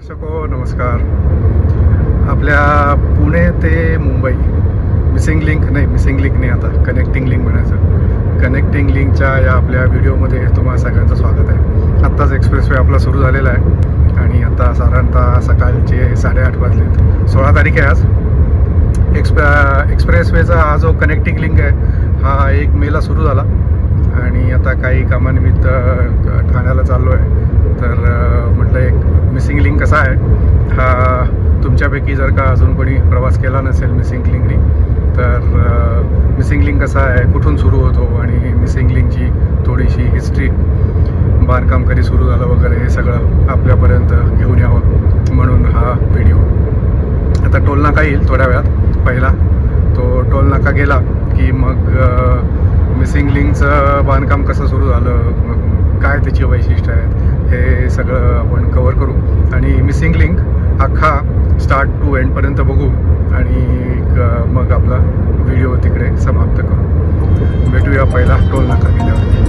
दर्शको नमस्कार. आपल्या पुणे ते मुंबई मिसिंग लिंक नाही, आता कनेक्टिंग लिंक म्हणायचं. कनेक्टिंग लिंकच्या या आपल्या व्हिडिओमध्ये तुम्हाला सगळ्यांचं स्वागत आहे. आत्ताच एक्सप्रेसवे आपला सुरू झालेला आहे आणि आता साधारणतः सकाळचे 8:30 वाजलेत. 16 तारीख आहे आज. एक्सप्रेसवेचा हा जो कनेक्टिंग लिंक आहे हा 1 मेला सुरू झाला आणि आता काही कामानिमित्त ठाण्याला चाललो आहे. तर म्हटलं एक मिसिंग लिंक कसा आहे हा तुमच्यापैकी जर का अजून कोणी प्रवास केला नसेल मिसिंग लिंकनी तर मिसिंग लिंक कसा आहे, कुठून सुरू होतो आणि मिसिंग लिंकची थोडीशी हिस्ट्री, बांधकाम कधी सुरू झालं वगैरे हे सगळं आपल्यापर्यंत घेऊन यावं म्हणून हा व्हिडिओ. आता टोल नाका येईल थोड्या वेळात. पहिला तो टोल नाका गेला की मग मिसिंग लिंकचं बांधकाम कसं सुरू झालं, मग काय त्याची वैशिष्ट्य आहेत हे सगळं आपण कवर करू आणि मिसिंग लिंक अख्खा स्टार्ट टू एंडपर्यंत बघू आणि मग आपला व्हिडिओ तिकडे समाप्त करू. भेटूया पहिला टोल नाका गेल्यावरती.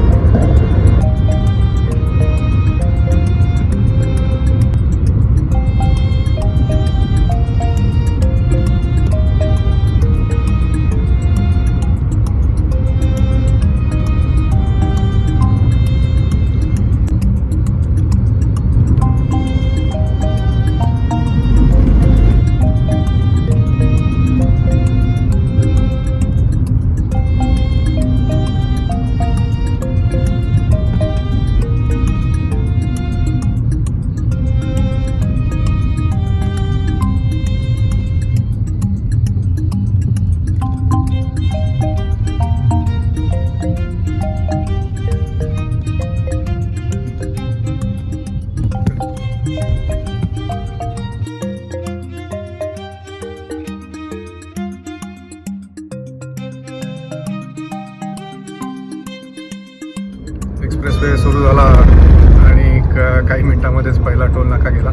एक्सप्रेसवे सुरू झाला आणि काही मिनटामध्येच पहिला टोल नाका गेला.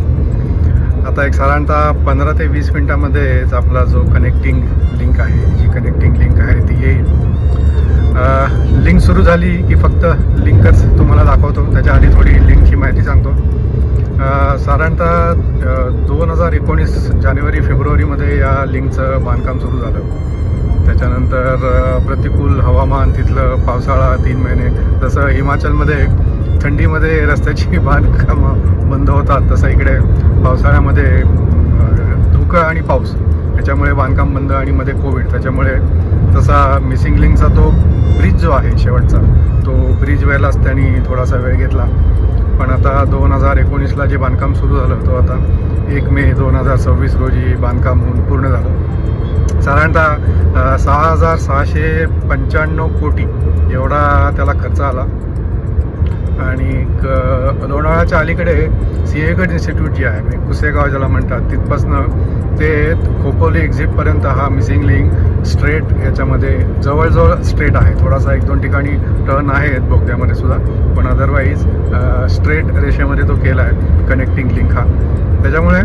आता एक साधारणतः 15 ते 20 मिनटामध्येच आपला जो कनेक्टिंग लिंक आहे, जी कनेक्टिंग लिंक आहे ती येईल. लिंक सुरू झाली की फक्त लिंकच तुम्हाला दाखवतो, त्याच्या आधी थोडी लिंकची माहिती सांगतो. साधारणतः 2019 जानेवारी-फेब्रुवारीमध्ये या लिंकचं बांधकाम सुरू झालं. त्याच्यानंतर प्रतिकूल हवामान, तिथलं पावसाळा 3 महिने, जसं हिमाचलमध्ये थंडीमध्ये रस्त्याची बांधकामं बंद होतात तसं इकडे पावसाळ्यामध्ये धुकं आणि पाऊस याच्यामुळे बांधकाम बंद आणि मध्ये कोविड, त्याच्यामुळे तसा मिसिंग लिंकचा तो ब्रिज जो आहे शेवटचा तो ब्रिज व्हायलाच त्यांनी थोडासा वेळ घेतला. पण आता 2019ला जे बांधकाम सुरू झालं तो आता 1 मे 2026 रोजी बांधकाम होऊन पूर्ण झालं. साधारणतः 6,695 कोटी एवढा त्याला खर्च आला आणि लोणावळ्याच्या अलीकडे सिंहगड इन्स्टिट्यूट जी आहे, म्हणजे कुसेगाव ज्याला म्हणतात, तिथपासनं ते खोपोली एक्झिटपर्यंत हा मिसिंग लिंक स्ट्रेट याच्यामध्ये जवळजवळ स्ट्रेट आहे. थोडासा 1-2 ठिकाणी टर्न आहेत बोगद्यामध्ये सुद्धा, पण अदरवाईज स्ट्रेट रेषेमध्ये तो केला आहे कनेक्टिंग लिंक हा. त्याच्यामुळे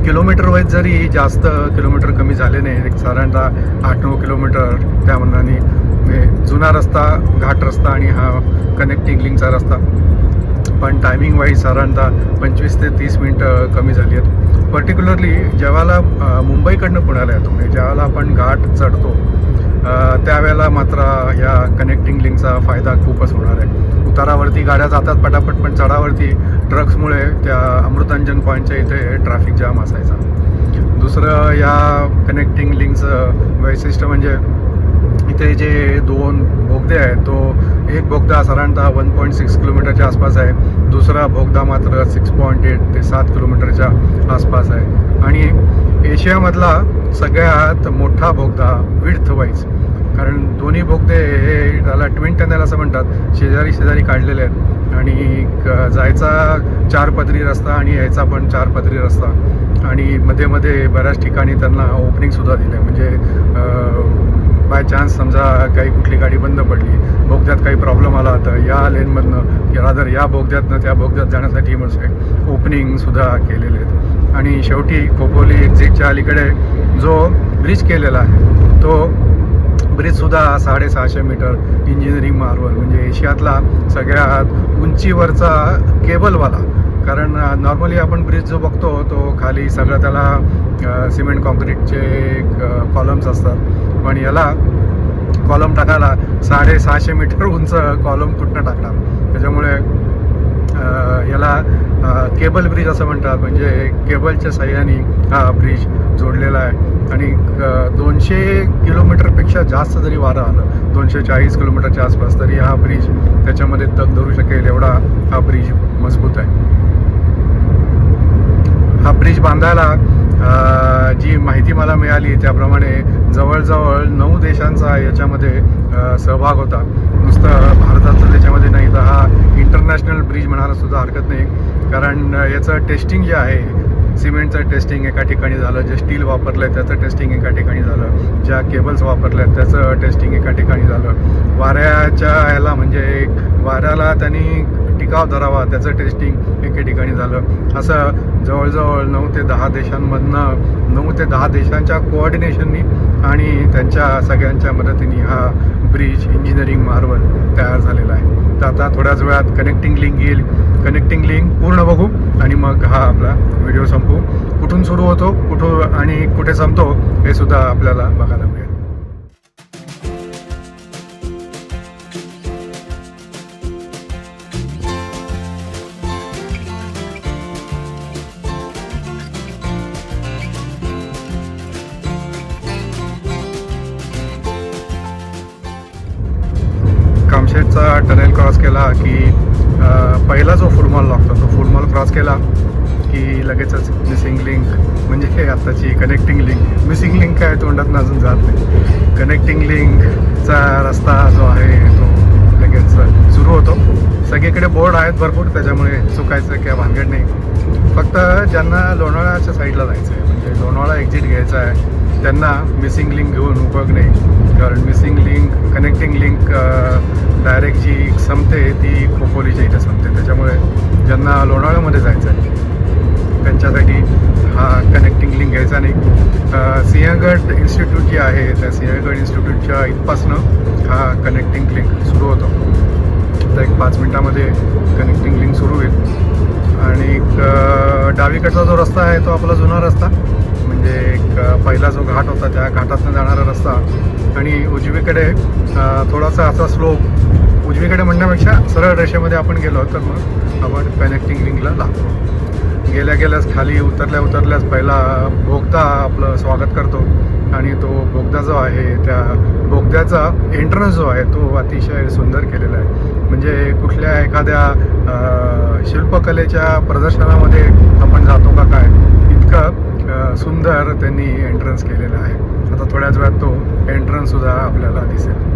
किलोमीटर वाईज जरी जास्त किलोमीटर कमी झाले नाही, एक साधारणतः 8-9 किलोमीटर त्या मनाने जुना रस्ता, घाट रस्ता आणि हा कनेक्टिंग लिंकचा रस्ता, पण टायमिंग वाईज साधारणतः 25 ते 30 मिनटं कमी झाली आहेत. पर्टिक्युलरली ज्यावेळेला मुंबईकडनं पुण्याला येतो, म्हणजे ज्यावेळेला आपण घाट चढतो त्यावेळेला मात्र या कनेक्टिंग लिंकचा फायदा खूपच होणार आहे. उतारावरती गाड्या जातात पटापट, पण चढावरती ट्रक्समुळे त्या अमृतांजन पॉईंटच्या इथे ट्रॅफिक जाम असायचा. दुसरं या कनेक्टिंग लिंकचं वैशिष्ट्य म्हणजे इथे जे 2 बोगदे आहेत, तो एक बोगदा साधारणतः 1.6 किलोमीटरच्या आसपास आहे, दुसरा बोगदा मात्र 6.8 ते 7 किलोमीटरच्या आसपास आहे आणि एशियामधला सगळ्यात मोठा बोगदा विड्थ वाईज, कारण दोन्ही बोगदे हे त्याला ट्विन टनेल असं म्हणतात, शेजारी काढलेले आहेत आणि जायचा 4 पदरी रस्ता आणि यायचा पण 4 पदरी रस्ता आणि मध्ये बऱ्याच ठिकाणी त्यांना ओपनिंगसुद्धा दिले. म्हणजे बाय चान्स समजा काही कुठली गाडी बंद पडली, बोगद्यात काही प्रॉब्लेम आला तर या लेनमधनं किंवा जर या बोगद्यातनं त्या बोगद्यात जाण्यासाठी म्हणजे ओपनिंगसुद्धा केलेले आहेत. आणि शेवटी खोपोली एक्झिटच्या अलीकडे जो ब्रिज केलेला आहे तो ब्रिजसुद्धा 650 मीटर इंजिनिअरिंग मार्वल, म्हणजे एशियातला सगळ्यात उंचीवरचा केबलवाला कारण नॉर्मली आपण ब्रिज जो बघतो तो खाली सगळं त्याला सिमेंट कॉन्क्रीटचे कॉलम्स असतात, पण याला कॉलम टाकायला 650 मीटर उंच कॉलम कुठनं टाकणार. त्याच्यामुळे याला केबल ब्रिज असं म्हणतात, म्हणजे केबलच्या साह्याने हा ब्रिज जोडलेला आहे. आणि 200 किलोमीटरपेक्षा जास्त जरी वारं आलं, 240 किलोमीटरच्या आसपास, तरी हा ब्रिज त्याच्यामध्ये तग धरू शकेल एवढा हा ब्रिज मजबूत आहे. हा ब्रिज बांधायला जी माहिती मला मिळाली त्याप्रमाणे जवळजवळ 9 देशांचा याच्यामध्ये सहभाग होता. नुसतं भारताचं त्याच्यामध्ये नाही, तर हा इंटरनॅशनल ब्रिज म्हणायला सुद्धा हरकत नाही. कारण याचं टेस्टिंग जे आहे, सिमेंटचं टेस्टिंग एका ठिकाणी झालं, जे स्टील वापरलं आहे त्याचं टेस्टिंग एका ठिकाणी झालं, ज्या केबल्स वापरल्या आहेत त्याचं टेस्टिंग एका ठिकाणी झालं, वाऱ्याच्या ह्याला म्हणजे वाऱ्याला त्यांनी टिकाव धरावा त्याचं टेस्टिंग एके ठिकाणी झालं. असं जवळजवळ 9 ते 10 देशांमधनं 9 ते 10 देशांच्या कोऑर्डिनेशननी आणि त्यांच्या सगळ्यांच्या मदतीने हा ब्रिज इंजिनिअरिंग मार्वल तयार झालेला आहे. तर आता थोड्याच वेळात कनेक्टिंग लिंक येईल. कनेक्टिंग लिंक पूर्ण बघू आणि मग हा आपला व्हिडिओ संपू. कुठून सुरू होतो, कुठून आणि कुठे संपतो हे सुद्धा आपल्याला बघायला मिळेल. कामशेतचा टनेल क्रॉस केला की पहिला जो फुटमॉल लागतो तो फुटमॉल क्रॉस केला की लगेचच मिसिंग लिंक, म्हणजे हे आत्ताची कनेक्टिंग लिंक. मिसिंग लिंक काय तोंडात अजून जात नाही. कनेक्टिंग लिंकचा रस्ता जो आहे तो लगेच सुरू होतो. सगळीकडे बोर्ड आहेत भरपूर, त्याच्यामुळे चुकायचं किंवा भानगड नाही. फक्त ज्यांना लोणावळ्याच्या साईडला जायचं आहे, म्हणजे लोणावळा एक्झिट घ्यायचा आहे, त्यांना मिसिंग लिंक घेऊन उपयोग नाही. कारण missing link, connecting link direct जी संपते ती खोपोलीच्या इथे संपते. त्याच्यामुळे ज्यांना लोणावळ्यामध्ये जायचं आहे त्यांच्यासाठी हा कनेक्टिंग लिंक घ्यायचा नाही. सिंहगड इन्स्टिट्यूट जी आहे त्या सिंहगड इन्स्टिट्यूटच्या इथपासनं हा कनेक्टिंग लिंक सुरू होतो. तर एक 5 मिनटामध्ये कनेक्टिंग लिंक सुरू होईल. आणि डावीकडचा जो रस्ता आहे तो आपला जुना रस्ता, म्हणजे एक पहिला जो घाट होता त्या घाटातनं जाणारा रस्ता. आणि उजवीकडे थोडासा असा स्लोप, उजवीकडे म्हणण्यापेक्षा सरळ रेषेमध्ये आपण गेलो तर मग आपण कनेक्टिंग लिंकला लागतो. गेल्याच खाली उतरल्याच पहिला बोगदा आपलं स्वागत करतो. आणि तो बोगदा जो आहे त्या बोगद्याचा एंट्रन्स जो आहे तो अतिशय सुंदर केलेला आहे. म्हणजे कुठल्या एखाद्या शिल्पकलेच्या प्रदर्शनामध्ये आपण जातो का काय, इतकं सुंदर त्यांनी एंट्रन्स केलेला आहे. आता थोड्याच वेळात तो एंट्रन्ससुद्धा आपल्याला दिसेल.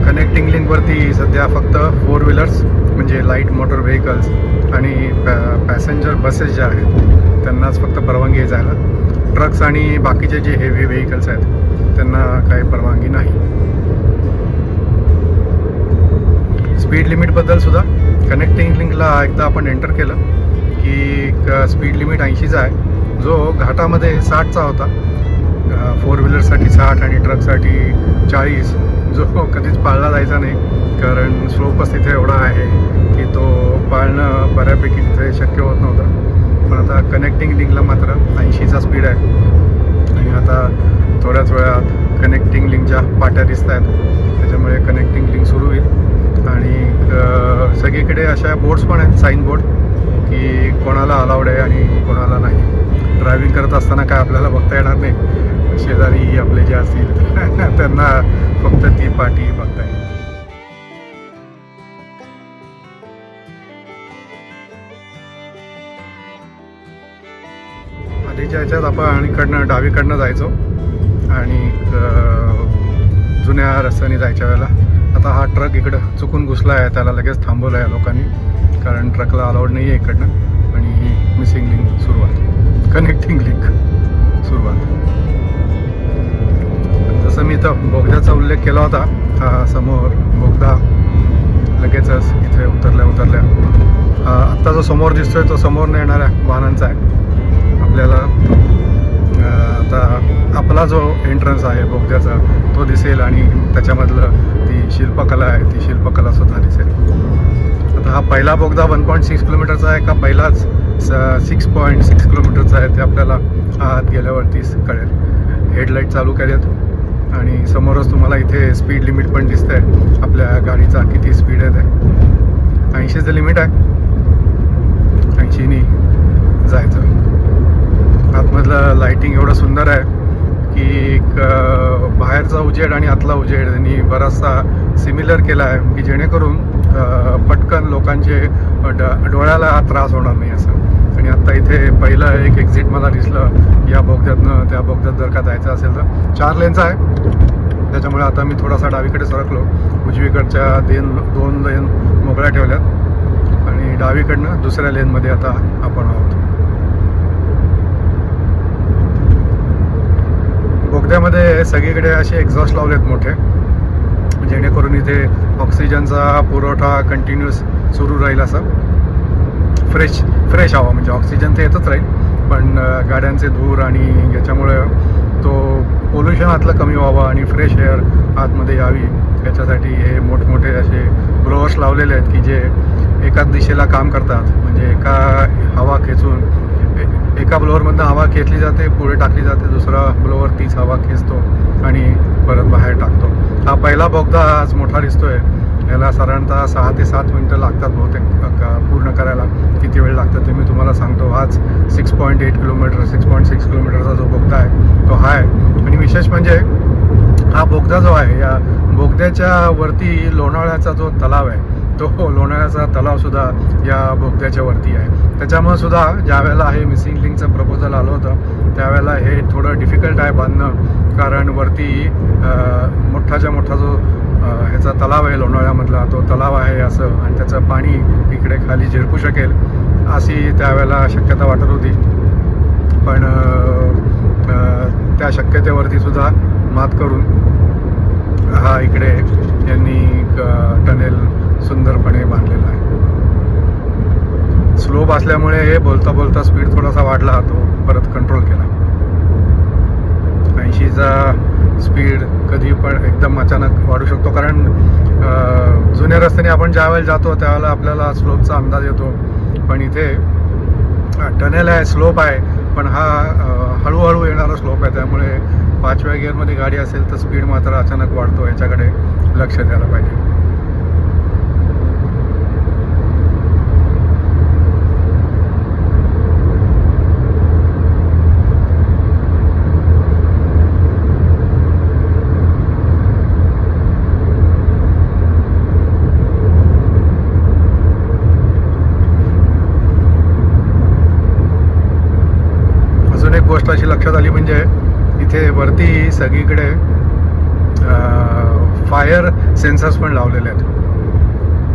कनेक्टिंग लिंकवरती सध्या फक्त 4 व्हीलर्स म्हणजे लाईट मोटर व्हेकल्स आणि पॅसेंजर बसेस ज्या आहेत त्यांनाच फक्त परवानगी आहे जायला. ट्रक्स आणि बाकीचे जे हेवी व्हेकल्स आहेत त्यांना काही परवानगी नाही. स्पीड लिमिटबद्दल सुद्धा कनेक्टिंग लिंकला एकदा आपण एंटर केलं की स्पीड लिमिट 80चा आहे, जो घाटामध्ये 60चा होता. 4 व्हीलरसाठी 60 आणि ट्रकसाठी 40, जो कधीच पाळला जायचा नाही. कारण स्लोपच तिथे एवढा आहे की तो पाळणं बऱ्यापैकी तिथे शक्य होत नव्हतं. पण आता कनेक्टिंग लिंकला मात्र 80चा स्पीड आहे. आणि आता थोड्याच वेळात कनेक्टिंग लिंकच्या पाट्या दिसत आहेत, त्याच्यामुळे कनेक्टिंग लिंक सुरू होईल. आणि सगळीकडे अशा बोर्ड्स पण आहेत, साईन बोर्ड, की कोणाला अलाउड आहे आणि कोणाला नाही. ड्रायव्हिंग करत असताना काय आपल्याला बघता येणार नाही, शेजारी आपले जे असतील त्यांना फक्त ती पाटी बघता येईल. आधीच्या ह्याच्यात आपण इकडनं डावीकडनं जायचो आणि जुन्या रस्त्याने जायच्या वेळेला. आता हा ट्रक इकडं चुकून घुसला आहे, त्याला लगेच थांबवलं आहे लोकांनी, कारण ट्रकला अलाउड नाही आहे इकडनं. आणि ही मिसिंग लिंक सुरुवात, कनेक्टिंग लिंक सुरुवात. जसं मी इथं बोगद्याचा उल्लेख केला होता, हा समोर बोगदा लगेचच इथे उतरल्या आत्ता जो समोर दिसतोय तो समोरनं येणाऱ्या वाहनांचा आहे. आपल्याला आता आपला जो एंट्रन्स आहे बोगद्याचा तो दिसेल आणि त्याच्यामधलं ती शिल्पकला आहे ती शिल्पकलासुद्धा दिसेल. आता हा पहिला बोगदा 1.6 किलोमीटरचा आहे का पहिलाच 6.6 किलोमीटरचा आहे ते आपल्याला आत गेल्यावरतीच कळेल. हेडलाईट चालू केल्यात आणि समोरच तुम्हाला इथे स्पीड लिमिट पण दिसतंय आपल्या गाडीचा किती स्पीड आहे ते. 80चं लिमिट आहे, 80नी जायचं. आतमधलं लाईटिंग एवढं सुंदर आहे की बाहेरचा उजेड आणि आतला उजेड यांनी बराचसा सिमिलर केला आहे की जेणेकरून पटकन लोकांचे डोळ्याला त्रास होणार नाही असं. आणि आत्ता इथे पहिलं एक एक्झिट मला दिसलं या बोगद्यातनं. त्या बोगद्यात जर का जायचं असेल तर 4 लेनचा आहे, त्याच्यामुळे आता मी थोडासा डावीकडे सरकलो. उजवीकडच्या 2 लेन मोकळ्या ठेवल्यात आणि डावीकडनं दुसऱ्या लेनमध्ये आता आपण आहोत. बोगद्यामध्ये सगळीकडे असे एक्झॉस्ट लावलेत मोठे जेणेकरून इथे ऑक्सिजनचा पुरवठा कंटिन्युअस सुरू राहील. असं फ्रेश हवा, म्हणजे ऑक्सिजन तर येतच राहील पण गाड्यांचे धूर आणि याच्यामुळे तो पोल्युशन आतलं कमी व्हावं आणि फ्रेश एअर आतमध्ये यावी याच्यासाठी हे मोठमोठे असे ब्लोअर्स लावलेले आहेत की जे एकाच दिशेला काम करतात. म्हणजे हवा खेचून एका ब्लोअरमधनं हवा खेचली जाते, पुढे टाकली जाते, दुसरा ब्लोअर तीच हवा खेचतो आणि परत बाहेर टाकतो. हा पहिला बोगदा आज मोठा दिसतोय. याला साधारणतः 6 ते 7 मिनटं लागतात बहुतेक पूर्ण करायला. किती वेळ लागतं ते मी तुम्हाला सांगतो. आज 6.8 किलोमीटर 6.6 किलोमीटरचा जो बोगदा आहे तो हा आहे. आणि विशेष म्हणजे हा बोगदा जो आहे या बोगद्याच्या वरती लोणावळ्याचा जो तलाव आहे तो लोणावळ्याचा तलावसुद्धा या बोगद्याच्या वरती आहे. त्याच्यामुळे सुद्धा ज्या वेळेला हे मिसिंग लिंकचं प्रपोजल आलं होतं त्यावेळेला हे थोडं डिफिकल्ट आहे बांधणं, कारण वरती मोठाच्या मोठा जो ह्याचा तलाव आहे लोणावळ्यामधला तो तलाव आहे असं, आणि त्याचं पाणी इकडे खाली झिरपू शकेल अशी त्यावेळेला शक्यता वाटत होती. पण त्या शक्यतेवरती सुद्धा मात करून हा इकडे यांनी टनेल सुंदरपणे बांधलेला आहे. स्लोप असल्यामुळे बोलता बोलता स्पीड थोडासा वाढला, तो परत कंट्रोल केला. 80चा स्पीड कधी पण एकदम अचानक वाढू शकतो, कारण जुन्या रस्त्याने आपण ज्या वेळेला जातो त्यावेळेला आपल्याला स्लोपचा अंदाज येतो. पण इथे टनेल आहे, स्लोप आहे, पण हा हळूहळू येणारा स्लोप आहे. त्यामुळे 5व्या गिअरमध्ये गाडी असेल तर स्पीड मात्र अचानक वाढतो. याच्याकडे लक्ष द्यायला पाहिजे. गोष्ट अशी लक्षात आली म्हणजे इथे वरती सगळीकडे फायर सेन्सर्स पण लावलेले आहेत.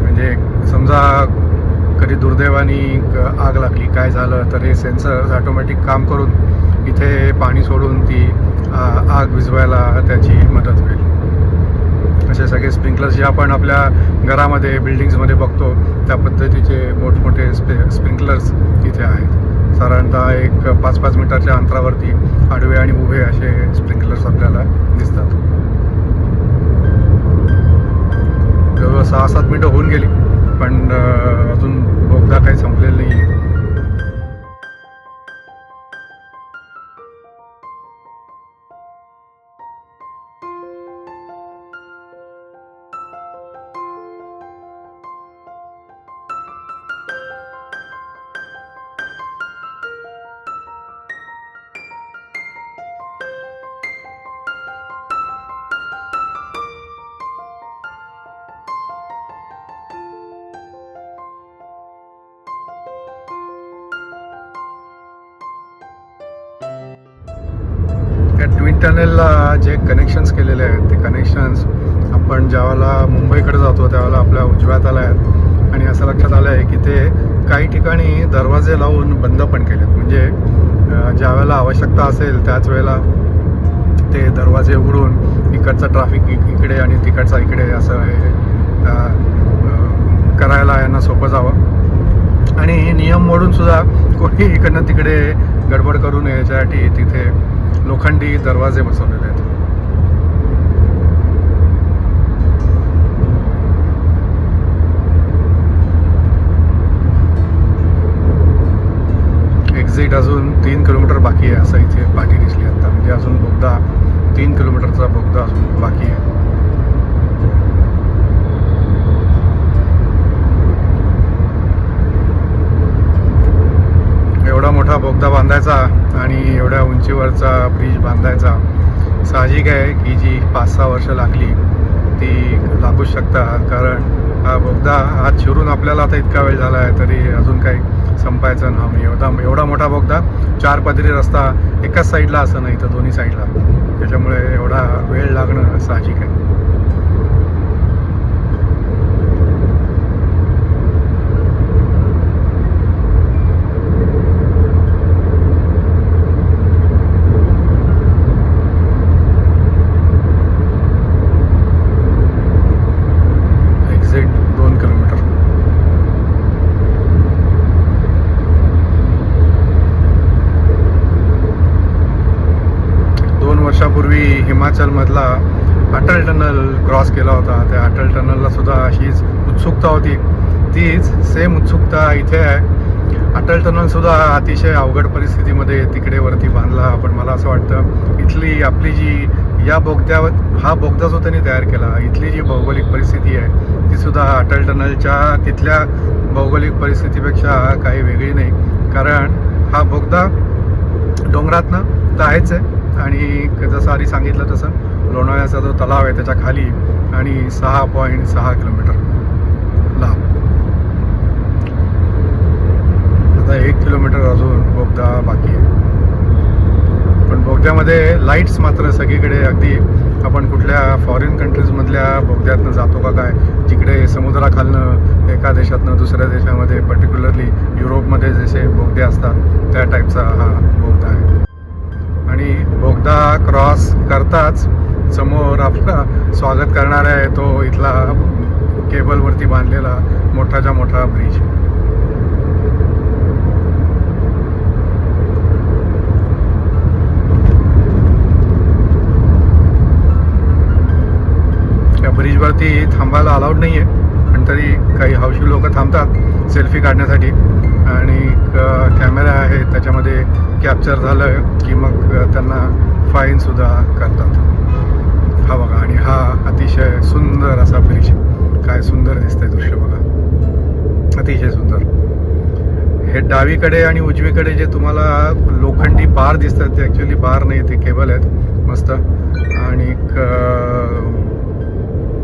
म्हणजे समजा कधी दुर्दैवाने आग लागली, काय झालं तर हे सेन्सर्स ऑटोमॅटिक काम करून इथे पाणी सोडून ती आग विझवायला त्याची मदत होईल. असे सगळे स्प्रिंकलर्स जे आपण आपल्या घरामध्ये बिल्डिंग्समध्ये बघतो त्या पद्धतीचे मोठमोठे स्प्रिंकलर्स इथे आहेत. साधारणतः एक 5-5 मीटरच्या अंतरावरती आडवे आणि उभे असे स्प्रिंकलर्स आपल्याला दिसतात. जवळ 6-7 मिनटं होऊन गेली पण अजून बोगदा काही संपलेला नाही आहे. ट्विन टनेलला जे कनेक्शन्स केलेले आहेत ते कनेक्शन्स आपण ज्यावेळेला मुंबईकडे जातो त्यावेळेला आपल्या उजव्यात आल्या आहेत. आणि असं लक्षात आलं आहे की ते काही ठिकाणी दरवाजे लावून बंद पण केलेत. म्हणजे ज्या वेळेला आवश्यकता असेल त्याच वेळेला ते दरवाजे उघडून इकडचं ट्रॅफिक इकडे आणि तिकडचा इकडे असं हे करायला यांना सोपं जावं. आणि नियम मोडून सुद्धा कोणी इकडनं तिकडे गडबड करू नये याच्यासाठी तिथे लोखंडी दरवाजे बसवलेले आहेत. एक्झिट अजून 3 किलोमीटर बाकी आहे असं इथे पाठी दिसली आता. म्हणजे अजून बोगदा 3 किलोमीटरचा बोगदा अजून बाकी आहे. एवढा मोठा बोगदा बांधायचा आणि एवढ्या उंचीवरचा ब्रिज बांधायचा साहजिक आहे की जी 5-6 वर्ष लागली ती लागूच शकतात. कारण हा बोगदा आज शिरून आपल्याला आता इतका वेळ झाला आहे तरी अजून काही संपायचं नाव नाही. एवढा मोठा बोगदा, 4 पदरी रस्ता, एकाच साईडला असं नाही तर दोन्ही साईडला, त्याच्यामुळे एवढा वेळ लागणं साहजिक आहे. Exit 2 kilometre. वर्षापूर्वी हिमाचलमधला अटल टनल क्रॉस केला होता. त्या अटल टनलला सुद्धा अशीच उत्सुकता होती. तीच सेम उत्सुकता इथे आहे. अटल टनलसुद्धा अतिशय अवघड परिस्थितीमध्ये तिकडे वरती बांधला. पण मला असं वाटतं इथली आपली जी या बोगद्यावर हा बोगदा जो त्यांनी तयार केला, इथली जी भौगोलिक परिस्थिती आहे तीसुद्धा अटल टनलच्या तिथल्या भौगोलिक परिस्थितीपेक्षा काही वेगळी नाही. कारण हा बोगदा डोंगरातनं तर आहेच आहे आणि जसं आधी सांगितलं तसं लोणावळ्याचा जो तलाव आहे त्याच्या खाली आणि 6.6 किलोमीटर लांब. आता 1 किलोमीटर अजून बोगदा बाकी आहे. पण बोगद्यामध्ये लाईट्स मात्र सगळीकडे, अगदी आपण कुठल्या फॉरेन कंट्रीजमधल्या बोगद्यातनं जातो का काय, जिकडे समुद्राखालनं एका देशातनं दुसऱ्या देशामध्ये, पर्टिक्युलरली युरोपमध्ये जसे बोगदे असतात त्या टाईपचा हा बोगदा आहे. आणि बोगदा क्रॉस करताच समोर आपला स्वागत करणारा आहे तो इथला केबलवरती बांधलेला मोठाच्या मोठा ब्रिज. या ब्रिजवरती थांबायला अलाउड नाही आहे, पण तरी काही हौशी लोक थांबतात सेल्फी काढण्यासाठी. आणि कॅमेरा आहे त्याच्यामध्ये कॅप्चर झालं की मग त्यांना फाईनसुद्धा करतात. हा बघा, आणि हा अतिशय सुंदर असा ब्रिज. काय सुंदर दिसतंय दृश्य बघा, अतिशय सुंदर. हे डावीकडे आणि उजवीकडे जे तुम्हाला लोखंडी बार दिसतात ते ॲक्च्युली बार नाही, ते केबल आहेत मस्त. आणि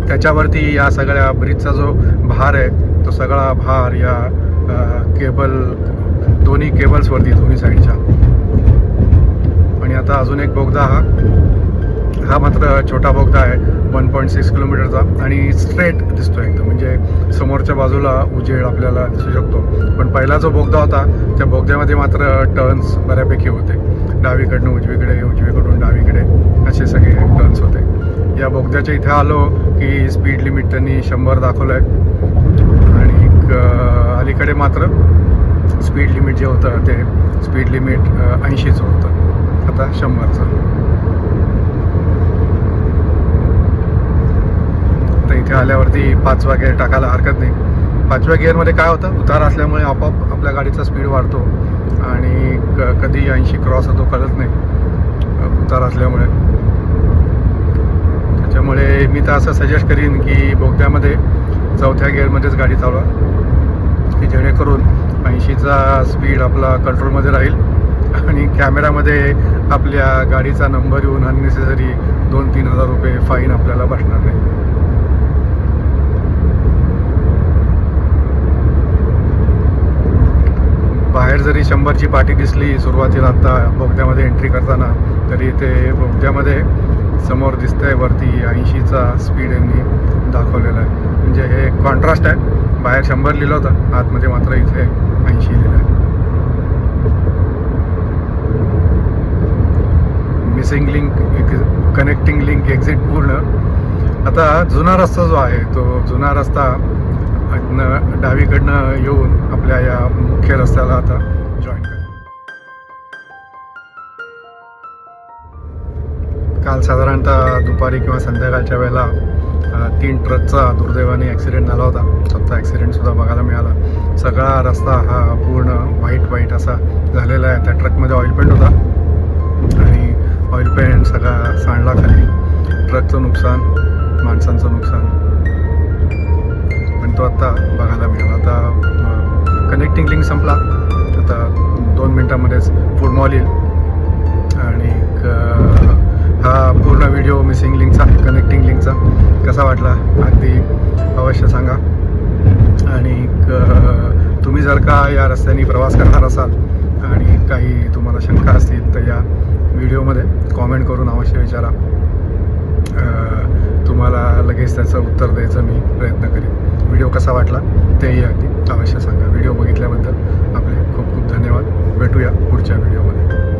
त्याच्यावरती या सगळ्या ब्रिजचा जो भार आहे तो सगळा भार या केबल, दोन्ही केबल्सवरती, दोन्ही साईडच्या. आणि आता अजून एक बोगदा, हा मात्र छोटा बोगदा आहे 1.6 किलोमीटरचा आणि स्ट्रेट दिसतो एकदम, म्हणजे समोरच्या बाजूला उजेड आपल्याला दिसू शकतो. पण पहिला जो बोगदा होता त्या बोगद्यामध्ये मात्र टर्न्स बऱ्यापैकी होते, डावीकडनं उजवीकडे, उजवीकडून डावीकडे असे सगळे टर्न्स होते. या बोगद्याच्या इथे आलो की स्पीड लिमिट त्यांनी 100 दाखवलं आहे आणि अलीकडे मात्र स्पीड लिमिट जे होतं ते स्पीड लिमिट 80चं होतं, आता 100चं. तर इथे आल्यावरती 5वा गिअर टाकायला हरकत नाही. 5व्या गिअरमध्ये काय होतं, उतार असल्यामुळे आपोआप आपल्या गाडीचा स्पीड वाढतो आणि कधी 80 क्रॉस होतो कळत नाही उतार असल्यामुळे. त्याच्यामुळे मी तर असं सजेस्ट करीन की बोगद्यामध्ये 4थ्या गिअरमध्येच गाडी चालवा, की जेणेकरून 80चा स्पीड आपला कंट्रोलमध्ये राहील आणि कॅमेरामध्ये आपल्या गाडीचा नंबर येऊन अननेसेसरी 2-3 हजार रुपये फाईन आपल्याला बसणार नाही. बाहेर जरी 100ची पाटी दिसली सुरुवातीला आता बोगद्यामध्ये एंट्री करताना, तरी ते बोगद्यामध्ये समोर दिसतंय वरती 80चा स्पीड यांनी दाखवलेला आहे. म्हणजे हे कॉन्ट्रास्ट आहे, बाहेर 100 लिहिलं होतं, आतमध्ये मात्र इथे 80 लिहिलं आहे. Missing link connecting link exit पूर्ण. आता जुना रस्ता जो आहे तो जुना रस्ता इथनं डावीकडनं येऊन आपल्या या मुख्य रस्त्याला आता जॉईन करेल. काल साधारणतः दुपारी किंवा संध्याकाळच्या वेळेला 3 ट्रकचा दुर्दैवाने ॲक्सिडेंट झाला होता. स्वतः ॲक्सिडेंटसुद्धा बघायला मिळाला. सगळा रस्ता हा पूर्ण व्हाईट असा झालेला आहे. त्या ट्रकमध्ये ऑइल पेंट होता आणि ऑइल पेंट सगळा सांडला खाली. ट्रकचं नुकसान, माणसांचं नुकसान, पण तो आत्ता बघायला मिळाला. आता कनेक्टिंग लिंक संपला. आता 2 मिनटामध्येच फूड मॉल येईल आणि हा पूर्ण व्हिडिओ मिसिंग लिंकचा, कनेक्टिंग लिंकचा कसा वाटला अगदी अवश्य सांगा. आणि तुम्ही जर का या रस्त्याने प्रवास करणार असाल आणि काही तुम्हाला शंका असतील तर या व्हिडिओमध्ये कॉमेंट करून अवश्य विचारा. तुम्हाला लगेच त्याचं उत्तर द्यायचं मी प्रयत्न करेन. व्हिडिओ कसा वाटला तेही अगदी अवश्य सांगा. व्हिडिओ बघितल्याबद्दल आपले खूप खूप धन्यवाद. भेटूया पुढच्या व्हिडिओमध्ये.